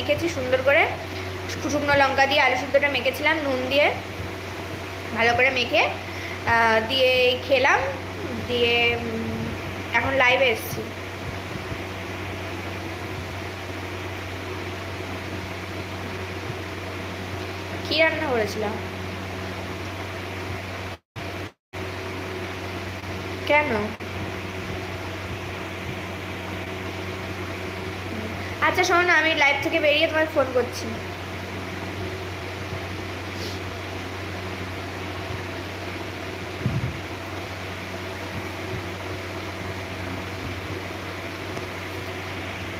মেখেছি সুন্দর করে, শুকনো লঙ্কা দিয়ে আলু সিদ্ধটা মেখেছিলাম নুন দিয়ে ভালো করে মেখে দিয়ে খেলাম। দিয়ে এখন লাইভে এসেছি। কি রান্না করেছিলাম? কেন? আচ্ছা শোনো না, আমি লাইভ থেকে বেরিয়ে তোমায় ফোন করছি।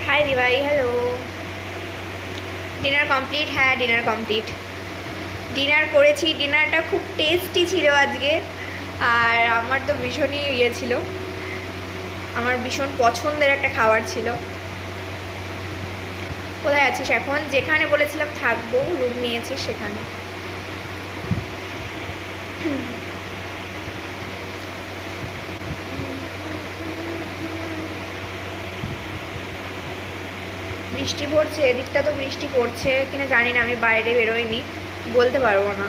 হাই দিভাই, হ্যালো। Dinner complete? হ্যাঁ ডিনার কমপ্লিট। ডিনার করেছি, ডিনারটা খুব টেস্টি ছিল আজকে। আর আমার তো ভীষণই ইয়ে ছিল, আমার ভীষণ পছন্দের একটা খাবার ছিল। কোথায় আছিস এখন? যেখানে বলেছিলাম থাকবো, রুম নিয়েছিস সেখানে। বৃষ্টি পড়ছে এদিকটা, তো বৃষ্টি পড়ছে কিনা জানি না, আমি বাইরে বেরোইনি, বলতে পারবো না।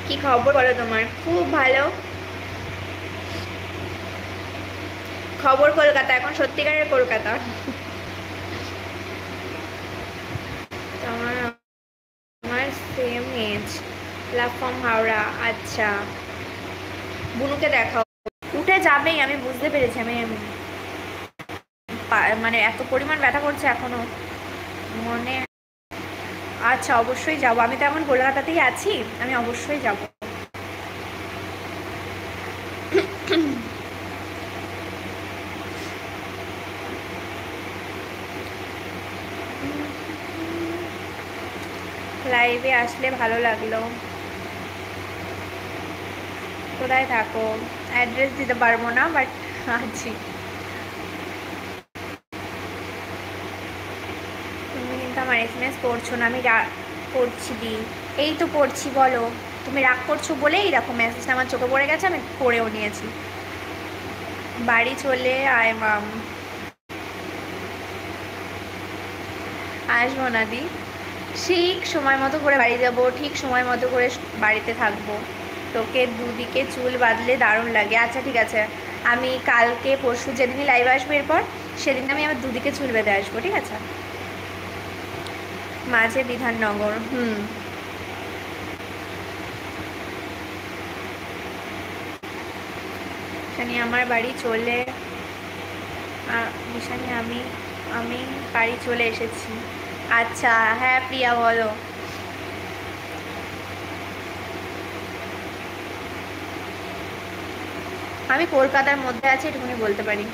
কি খবর বলো তোমার? খুব ভালো খবর। কলকাতা, এখন সত্যিকারের কলকাতা। তোমার আমার same age, love from Howrah. আচ্ছা, বুনুকে দেখাও। উঠে যাবেই, আমি বুঝতে পেরেছি। আমি মানে এত পরিমাণ ব্যথা করছে এখনো মনে। আচ্ছা অবশ্যই যাব, আমি তো এখন কলকাতাতেই আছি, আমি অবশ্যই যাব। লাইভে আসলে ভালো লাগলো। কোথায় থাকো? অ্যাড্রেস দিতে পারবো না, বাট আছি। তুমি কিন্তু আমার এসএমএস পড়ছো না। আমি পড়ছি দি, এই তো পড়ছি। বলো, তুমি রাগ করছো বলে এরকম মেসেজটা আমার চোখে পড়ে গেছে, আমি পড়েও নিয়েছি। বাড়ি চলে আয় মাম। আসবো না দি, ঠিক সময় মতো করে বাড়ি যাব, ঠিক সময় মতো করে বাড়িতে থাকবো। তোকে দুদিকে চুল বাঁধলে দারুণ লাগে। আচ্ছা ঠিক আছে, আমি কালকে পরশু যেদিনই লাইভ আসবো এরপর, সেদিন আমি আমার দুদিকে চুল বেঁধে আসবো, ঠিক আছে? মাঝে বিধাননগর। শানি আমার বাড়ি চলে শানি আমি আমি বাড়ি চলে এসেছি। আচ্ছা হ্যাঁ প্রিয়া বলো। আমি কলকাতার মধ্যে আছি, এটুকুনি বলতে পারি।